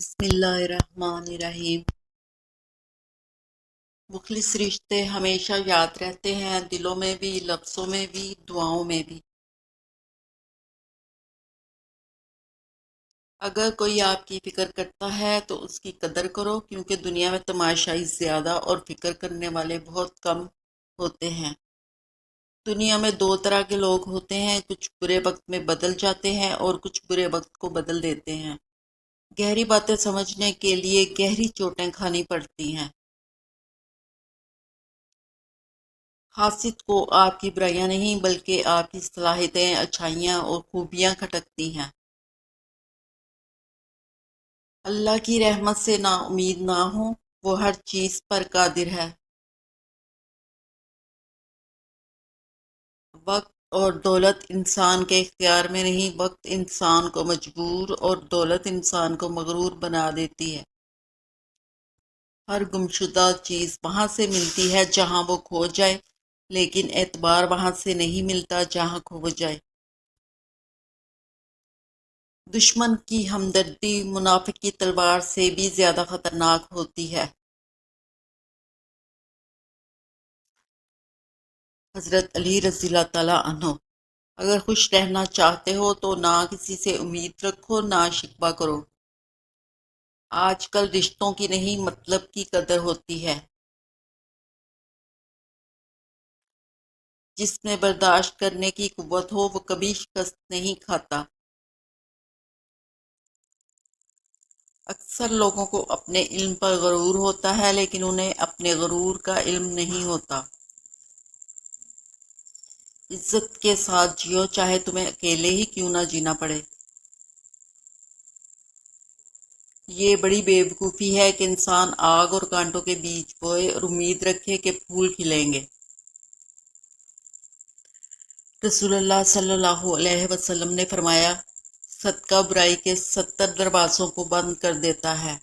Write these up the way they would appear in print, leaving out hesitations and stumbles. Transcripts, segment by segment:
بسم اللہ الرحمن الرحیم۔ مخلص رشتے ہمیشہ یاد رہتے ہیں، دلوں میں بھی، لفظوں میں بھی، دعاؤں میں بھی۔ اگر کوئی آپ کی فکر کرتا ہے تو اس کی قدر کرو، کیونکہ دنیا میں تماشائی زیادہ اور فکر کرنے والے بہت کم ہوتے ہیں۔ دنیا میں دو طرح کے لوگ ہوتے ہیں، کچھ برے وقت میں بدل جاتے ہیں اور کچھ برے وقت کو بدل دیتے ہیں۔ گہری باتیں سمجھنے کے لیے گہری چوٹیں کھانی پڑتی ہیں۔ حاسد کو آپ کی برائیاں نہیں بلکہ آپ کی صلاحیتیں، اچھائیاں اور خوبیاں کھٹکتی ہیں۔ اللہ کی رحمت سے نا امید نہ ہو، وہ ہر چیز پر قادر ہے۔ وقت اور دولت انسان کے اختیار میں نہیں، وقت انسان کو مجبور اور دولت انسان کو مغرور بنا دیتی ہے۔ ہر گمشدہ چیز وہاں سے ملتی ہے جہاں وہ کھو جائے، لیکن اعتبار وہاں سے نہیں ملتا جہاں کھو جائے۔ دشمن کی ہمدردی منافق کی تلوار سے بھی زیادہ خطرناک ہوتی ہے۔ حضرت علی رضی اللہ تعالیٰ عنہ۔ اگر خوش رہنا چاہتے ہو تو نہ کسی سے امید رکھو، نہ شکوہ کرو۔ آج کل رشتوں کی نہیں مطلب کی قدر ہوتی ہے۔ جس میں برداشت کرنے کی قوت ہو وہ کبھی شکست نہیں کھاتا۔ اکثر لوگوں کو اپنے علم پر غرور ہوتا ہے، لیکن انہیں اپنے غرور کا علم نہیں ہوتا۔ عزت کے ساتھ جیو، چاہے تمہیں اکیلے ہی کیوں نہ جینا پڑے۔ یہ بڑی بے وقوفی ہے کہ انسان آگ اور کانٹوں کے بیج بوئے اور امید رکھے کہ پھول کھلیں گے۔ رسول اللہ صلی اللہ علیہ وسلم نے فرمایا، صدقہ برائی کے 70 دروازوں کو بند کر دیتا ہے۔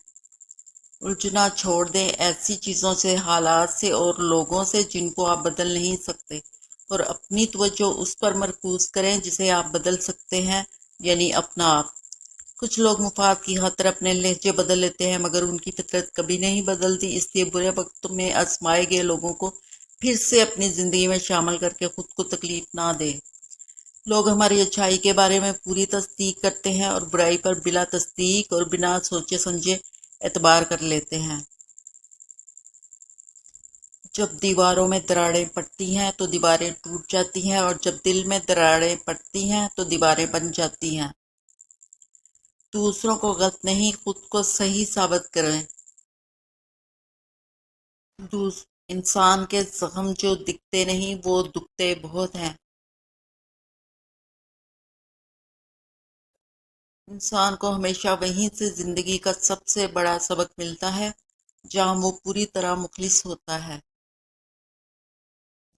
الجھنا چھوڑ دیں ایسی چیزوں سے، حالات سے اور لوگوں سے جن کو آپ بدل نہیں سکتے، اور اپنی توجہ اس پر مرکوز کریں جسے آپ بدل سکتے ہیں، یعنی اپنا آپ۔ کچھ لوگ مفاد کی خاطر اپنے لہجے بدل لیتے ہیں، مگر ان کی فطرت کبھی نہیں بدلتی، اس لیے برے وقت میں آزمائے گئے لوگوں کو پھر سے اپنی زندگی میں شامل کر کے خود کو تکلیف نہ دیں۔ لوگ ہماری اچھائی کے بارے میں پوری تصدیق کرتے ہیں اور برائی پر بلا تصدیق اور بنا سوچے سمجھے اعتبار کر لیتے ہیں۔ جب دیواروں میں دراڑیں پڑتی ہیں تو دیواریں ٹوٹ جاتی ہیں، اور جب دل میں دراڑیں پڑتی ہیں تو دیواریں بن جاتی ہیں۔ دوسروں کو غلط نہیں، خود کو صحیح ثابت کریں۔ انسان کے زخم جو دکھتے نہیں وہ دکھتے بہت ہیں۔ انسان کو ہمیشہ وہیں سے زندگی کا سب سے بڑا سبق ملتا ہے جہاں وہ پوری طرح مخلص ہوتا ہے۔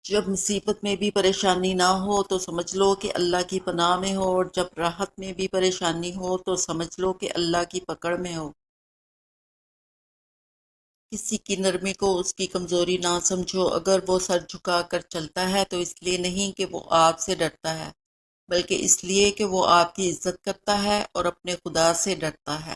جب مصیبت میں بھی پریشانی نہ ہو تو سمجھ لو کہ اللہ کی پناہ میں ہو، اور جب راحت میں بھی پریشانی ہو تو سمجھ لو کہ اللہ کی پکڑ میں ہو۔ کسی کی نرمی کو اس کی کمزوری نہ سمجھو، اگر وہ سر جھکا کر چلتا ہے تو اس لیے نہیں کہ وہ آپ سے ڈرتا ہے، بلکہ اس لیے کہ وہ آپ کی عزت کرتا ہے اور اپنے خدا سے ڈرتا ہے۔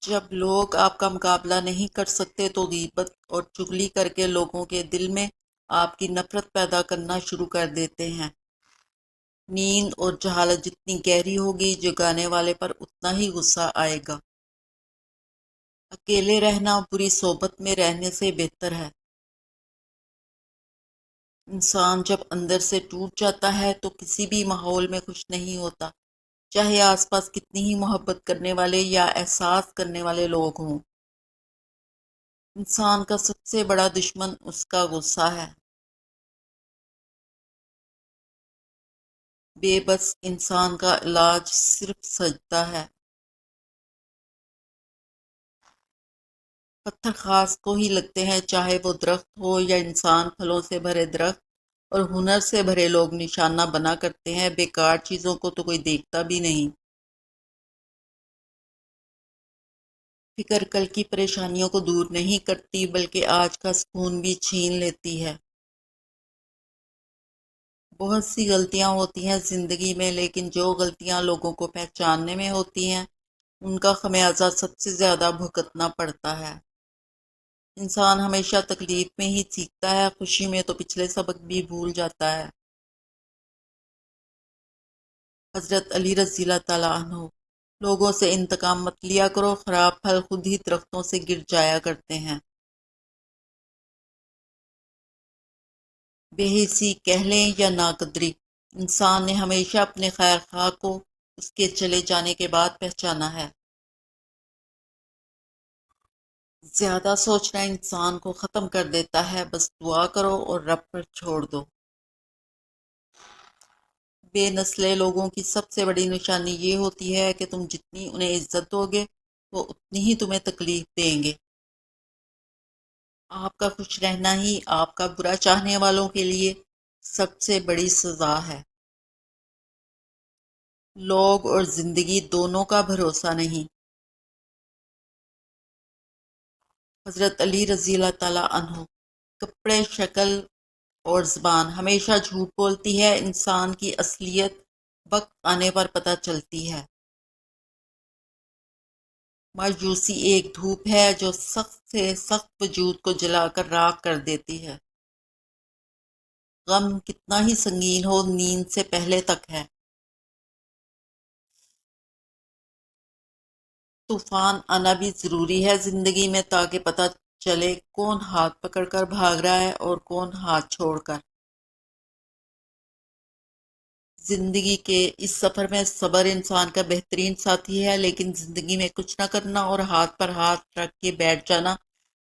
جب لوگ آپ کا مقابلہ نہیں کر سکتے تو غیبت اور چغلی کر کے لوگوں کے دل میں آپ کی نفرت پیدا کرنا شروع کر دیتے ہیں۔ نیند اور جہالت جتنی گہری ہوگی، جگانے والے پر اتنا ہی غصہ آئے گا۔ اکیلے رہنا بری صحبت میں رہنے سے بہتر ہے۔ انسان جب اندر سے ٹوٹ جاتا ہے تو کسی بھی ماحول میں خوش نہیں ہوتا، چاہے آس پاس کتنی ہی محبت کرنے والے یا احساس کرنے والے لوگ ہوں۔ انسان کا سب سے بڑا دشمن اس کا غصہ ہے۔ بے بس انسان کا علاج صرف سجدہ ہے۔ پتھر خاص کو ہی لگتے ہیں، چاہے وہ درخت ہو یا انسان۔ پھلوں سے بھرے درخت اور ہنر سے بھرے لوگ نشانہ بنا کرتے ہیں، بیکار چیزوں کو تو کوئی دیکھتا بھی نہیں۔ فکر کل کی پریشانیوں کو دور نہیں کرتی بلکہ آج کا سکون بھی چھین لیتی ہے۔ بہت سی غلطیاں ہوتی ہیں زندگی میں، لیکن جو غلطیاں لوگوں کو پہچاننے میں ہوتی ہیں ان کا خمیازہ سب سے زیادہ بھگتنا پڑتا ہے۔ انسان ہمیشہ تکلیف میں ہی سیکھتا ہے، خوشی میں تو پچھلے سبق بھی بھول جاتا ہے۔ حضرت علی رضی اللہ تعالیٰ عنہ: لوگوں سے انتقام مت لیا کرو، خراب پھل خود ہی درختوں سے گر جایا کرتے ہیں۔ بے حسی کہہ لیں یا ناقدری، انسان نے ہمیشہ اپنے خیر خواہ کو اس کے چلے جانے کے بعد پہچانا ہے۔ زیادہ سوچنا انسان کو ختم کر دیتا ہے، بس دعا کرو اور رب پر چھوڑ دو۔ بے نسلے لوگوں کی سب سے بڑی نشانی یہ ہوتی ہے کہ تم جتنی انہیں عزت دو گے وہ اتنی ہی تمہیں تکلیف دیں گے۔ آپ کا خوش رہنا ہی آپ کا برا چاہنے والوں کے لیے سب سے بڑی سزا ہے۔ لوگ اور زندگی دونوں کا بھروسہ نہیں۔ حضرت علی رضی اللہ تعالیٰ عنہ: کپڑے، شکل اور زبان ہمیشہ جھوٹ بولتی ہے، انسان کی اصلیت وقت آنے پر پتہ چلتی ہے۔ مایوسی ایک دھوپ ہے جو سخت سے سخت وجود کو جلا کر راکھ کر دیتی ہے۔ غم کتنا ہی سنگین ہو، نیند سے پہلے تک ہے۔ طوفان آنا بھی ضروری ہے زندگی میں، تاکہ پتہ چلے کون ہاتھ پکڑ کر بھاگ رہا ہے اور کون ہاتھ چھوڑ کر۔ زندگی کے اس سفر میں صبر انسان کا بہترین ساتھی ہے، لیکن زندگی میں کچھ نہ کرنا اور ہاتھ پر ہاتھ رکھ کے بیٹھ جانا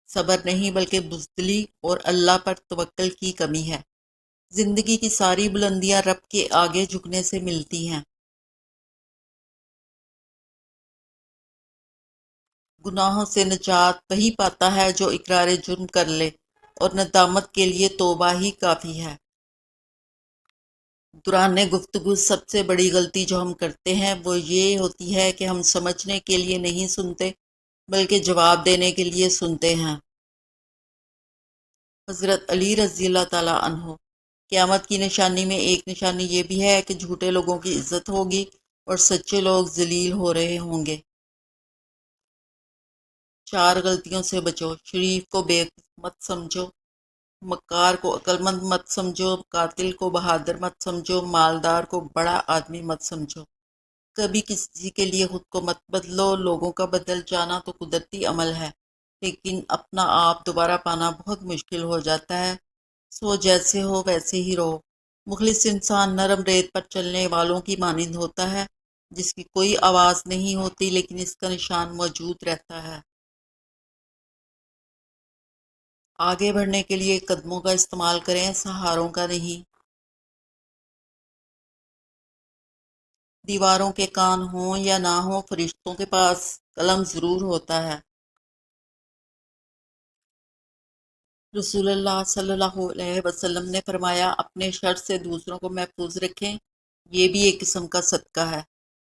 صبر نہیں بلکہ بزدلی اور اللہ پر توکل کی کمی ہے۔ زندگی کی ساری بلندیاں رب کے آگے جھکنے سے ملتی ہیں۔ گناہوں سے نجات وہی پاتا ہے جو اقرار جرم کر لے، اور ندامت کے لیے توبہ ہی کافی ہے۔ دوران گفتگو سب سے بڑی غلطی جو ہم کرتے ہیں وہ یہ ہوتی ہے کہ ہم سمجھنے کے لیے نہیں سنتے بلکہ جواب دینے کے لیے سنتے ہیں۔ حضرت علی رضی اللہ تعالیٰ عنہ: قیامت کی نشانی میں ایک نشانی یہ بھی ہے کہ جھوٹے لوگوں کی عزت ہوگی اور سچے لوگ ذلیل ہو رہے ہوں گے۔ 4 غلطیوں سے بچو: شریف کو بے وقوف مت سمجھو، مکار کو عقل مند مت سمجھو، قاتل کو بہادر مت سمجھو، مالدار کو بڑا آدمی مت سمجھو۔ کبھی کسی کے لیے خود کو مت بدلو، لوگوں کا بدل جانا تو قدرتی عمل ہے، لیکن اپنا آپ دوبارہ پانا بہت مشکل ہو جاتا ہے۔ سو جیسے ہو ویسے ہی رہو۔ مخلص انسان نرم ریت پر چلنے والوں کی مانند ہوتا ہے، جس کی کوئی آواز نہیں ہوتی لیکن اس کا نشان موجود رہتا ہے۔ آگے بڑھنے کے لیے قدموں کا استعمال کریں، سہاروں کا نہیں۔ دیواروں کے کان ہوں یا نہ ہوں، فرشتوں کے پاس قلم ضرور ہوتا ہے۔ رسول اللہ صلی اللہ علیہ وسلم نے فرمایا، اپنے شر سے دوسروں کو محفوظ رکھیں، یہ بھی ایک قسم کا صدقہ ہے۔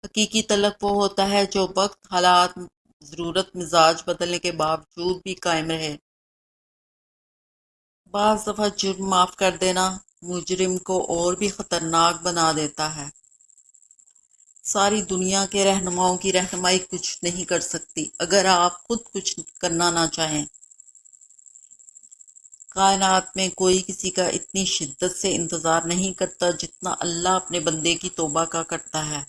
حقیقی طلب وہ ہوتا ہے جو وقت، حالات، ضرورت، مزاج بدلنے کے باوجود بھی قائم رہے۔ بعض دفعہ جرم معاف کر دینا مجرم کو اور بھی خطرناک بنا دیتا ہے۔ ساری دنیا کے رہنماؤں کی رہنمائی کچھ نہیں کر سکتی اگر آپ خود کچھ کرنا نہ چاہیں۔ کائنات میں کوئی کسی کا اتنی شدت سے انتظار نہیں کرتا جتنا اللہ اپنے بندے کی توبہ کا کرتا ہے۔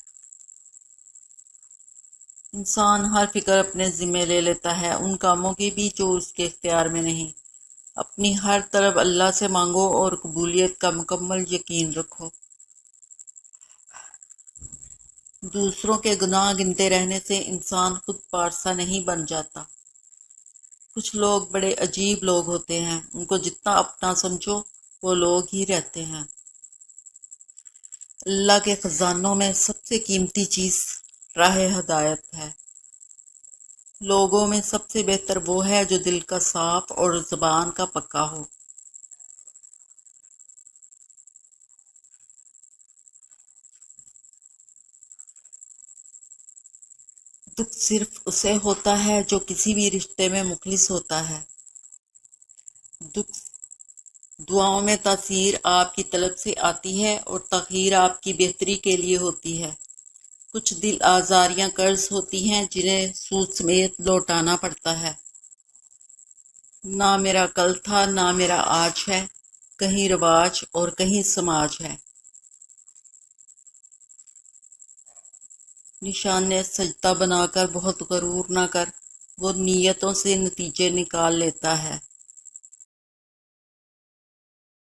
انسان ہر فکر اپنے ذمے لے لیتا ہے، ان کاموں کی بھی جو اس کے اختیار میں نہیں۔ اپنی ہر طلب اللہ سے مانگو اور قبولیت کا مکمل یقین رکھو۔ دوسروں کے گناہ گنتے رہنے سے انسان خود پارسا نہیں بن جاتا۔ کچھ لوگ بڑے عجیب لوگ ہوتے ہیں، ان کو جتنا اپنا سمجھو وہ لوگ ہی رہتے ہیں۔ اللہ کے خزانوں میں سب سے قیمتی چیز راہ ہدایت ہے۔ لوگوں میں سب سے بہتر وہ ہے جو دل کا صاف اور زبان کا پکا ہو۔ دکھ صرف اسے ہوتا ہے جو کسی بھی رشتے میں مخلص ہوتا ہے۔ دکھ دعاؤں میں تاثیر آپ کی طلب سے آتی ہے اور تاخیر آپ کی بہتری کے لیے ہوتی ہے۔ کچھ دل آزاریاں قرض ہوتی ہیں جنہیں سود سمیت لوٹانا پڑتا ہے۔ نہ میرا کل تھا نہ میرا آج ہے، کہیں رواج اور کہیں سماج ہے۔ نشان سجدہ بنا کر بہت غرور نہ کر، وہ نیتوں سے نتیجے نکال لیتا ہے۔